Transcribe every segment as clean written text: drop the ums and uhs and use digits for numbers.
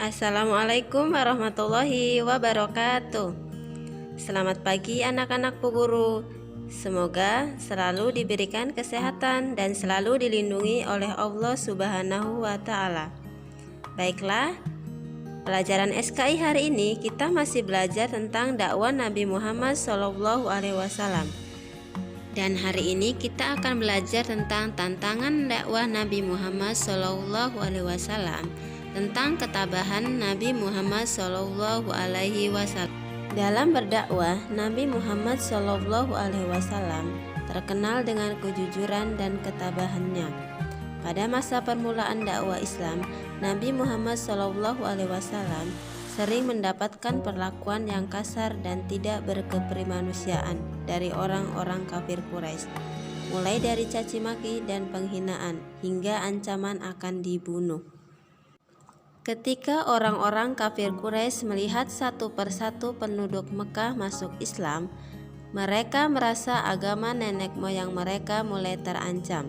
Assalamualaikum warahmatullahi wabarakatuh. Selamat pagi anak-anak Bu Guru. Semoga selalu diberikan kesehatan dan selalu dilindungi oleh Allah Subhanahu wa Ta'ala. Baiklah, pelajaran SKI hari ini kita masih belajar tentang dakwah Nabi Muhammad SAW. Dan hari ini kita akan belajar tentang tantangan dakwah Nabi Muhammad SAW, tentang ketabahan Nabi Muhammad SAW. Dalam berdakwah, Nabi Muhammad SAW terkenal dengan kejujuran dan ketabahannya. Pada masa permulaan dakwah Islam, Nabi Muhammad SAW sering mendapatkan perlakuan yang kasar dan tidak berkeprimanusiaan dari orang-orang kafir Quraisy, mulai dari caci maki dan penghinaan hingga ancaman akan dibunuh. Ketika orang-orang kafir Quraisy melihat satu persatu penduduk Mekah masuk Islam, mereka merasa agama nenek moyang mereka mulai terancam.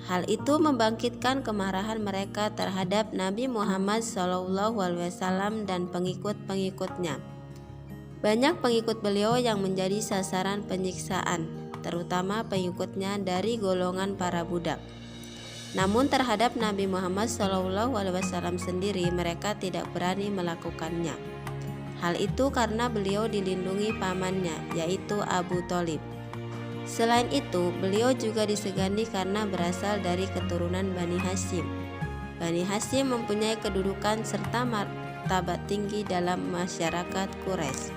Hal itu membangkitkan kemarahan mereka terhadap Nabi Muhammad SAW dan pengikut-pengikutnya. Banyak pengikut beliau yang menjadi sasaran penyiksaan, terutama pengikutnya dari golongan para budak. Namun terhadap Nabi Muhammad SAW sendiri mereka tidak berani melakukannya. Hal itu karena beliau dilindungi pamannya, yaitu Abu Thalib. Selain itu, beliau juga disegani karena berasal dari keturunan Bani Hashim. Bani Hashim mempunyai kedudukan serta martabat tinggi dalam masyarakat Quraisy.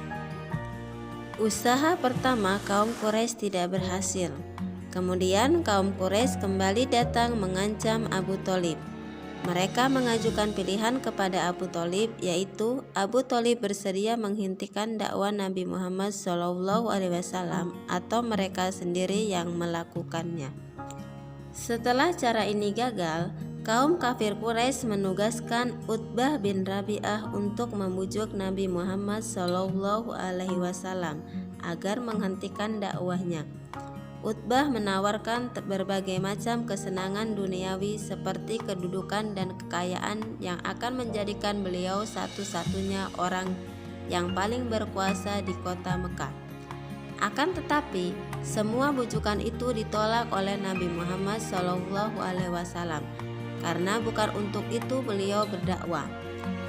Usaha pertama kaum Quraisy tidak berhasil. Kemudian kaum Quraisy kembali datang mengancam Abu Thalib. Mereka mengajukan pilihan kepada Abu Thalib, yaitu Abu Thalib bersedia menghentikan dakwah Nabi Muhammad SAW atau mereka sendiri yang melakukannya. Setelah cara ini gagal, kaum kafir Quraisy menugaskan Utbah bin Rabi'ah untuk membujuk Nabi Muhammad SAW agar menghentikan dakwahnya. Utbah menawarkan berbagai macam kesenangan duniawi seperti kedudukan dan kekayaan yang akan menjadikan beliau satu-satunya orang yang paling berkuasa di kota Mekah. Akan tetapi, semua bujukan itu ditolak oleh Nabi Muhammad SAW karena bukan untuk itu beliau berdakwah.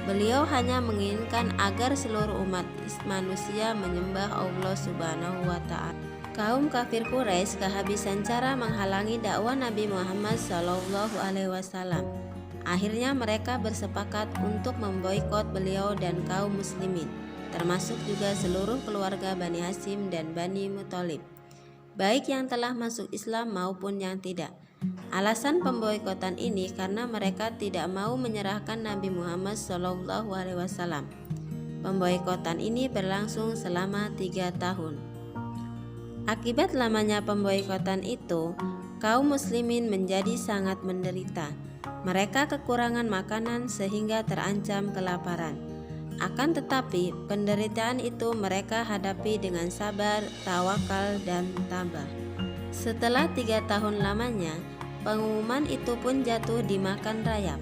Beliau hanya menginginkan agar seluruh umat manusia menyembah Allah Subhanahu wa Ta'ala. Kaum kafir Quraisy kehabisan cara menghalangi dakwah Nabi Muhammad SAW. Akhirnya mereka bersepakat untuk memboikot beliau dan kaum muslimin, termasuk juga seluruh keluarga Bani Hashim dan Bani Muthalib, baik yang telah masuk Islam maupun yang tidak. Alasan pemboikotan ini karena mereka tidak mau menyerahkan Nabi Muhammad SAW. Pemboikotan ini berlangsung selama 3 tahun. Akibat lamanya pemboikotan itu, kaum muslimin menjadi sangat menderita. Mereka kekurangan makanan sehingga terancam kelaparan. Akan tetapi, penderitaan itu mereka hadapi dengan sabar, tawakal, dan tabah. Setelah 3 tahun lamanya, pengumuman itu pun jatuh dimakan rayap.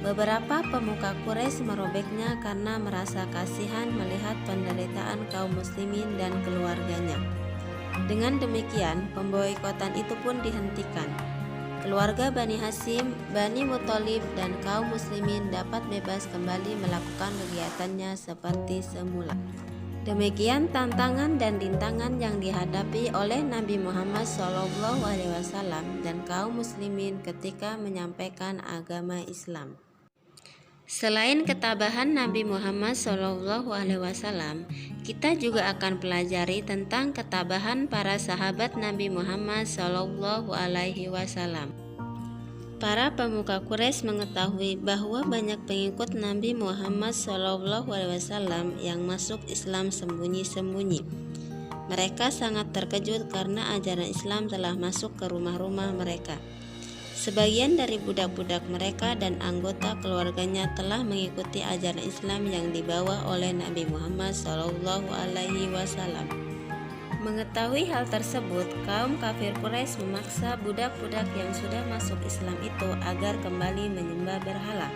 Beberapa pemuka Quraisy merobeknya karena merasa kasihan melihat penderitaan kaum muslimin dan keluarganya. Dengan demikian, pemboikotan itu pun dihentikan. Keluarga Bani Hashim, Bani Muthalib, dan kaum muslimin dapat bebas kembali melakukan kegiatannya seperti semula. Demikian tantangan dan rintangan yang dihadapi oleh Nabi Muhammad SAW dan kaum muslimin ketika menyampaikan agama Islam. Selain ketabahan Nabi Muhammad SAW, kita juga akan pelajari tentang ketabahan para sahabat Nabi Muhammad SAW. Para pemuka Quraisy mengetahui bahwa banyak pengikut Nabi Muhammad SAW yang masuk Islam sembunyi-sembunyi. Mereka sangat terkejut karena ajaran Islam telah masuk ke rumah-rumah mereka. Sebagian dari budak-budak mereka dan anggota keluarganya telah mengikuti ajaran Islam yang dibawa oleh Nabi Muhammad SAW. Mengetahui hal tersebut, kaum kafir Quraisy memaksa budak-budak yang sudah masuk Islam itu agar kembali menyembah berhala.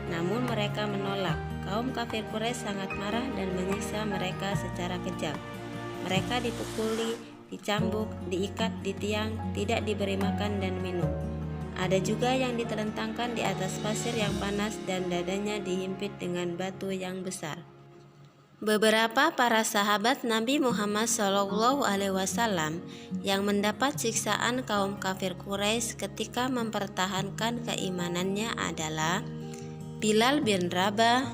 namun mereka menolak. Kaum kafir Quraisy sangat marah dan menyiksa mereka secara kejam. Mereka dipukuli, dicambuk, diikat di tiang, tidak diberi makan dan minum. Ada juga yang ditelentangkan di atas pasir yang panas dan dadanya dihimpit dengan batu yang besar. Beberapa para sahabat Nabi Muhammad SAW yang mendapat siksaan kaum kafir Quraisy ketika mempertahankan keimanannya adalah Bilal bin Rabah,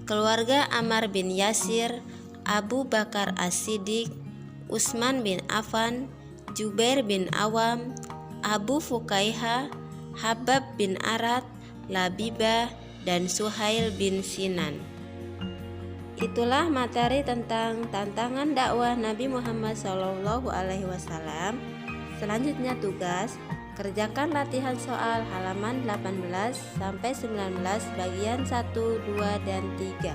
keluarga Ammar bin Yasir, Abu Bakar As-Siddiq, Utsman bin Affan, Jubair bin Awam, Abu Fukaiha, Habab bin Arad, Labibah, dan Suhail bin Sinan. Itulah materi tentang tantangan dakwah Nabi Muhammad SAW. Selanjutnya tugas, kerjakan latihan soal halaman 18 sampai 19 bagian 1, 2, dan 3.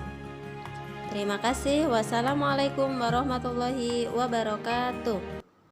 Terima kasih. Wassalamualaikum warahmatullahi wabarakatuh.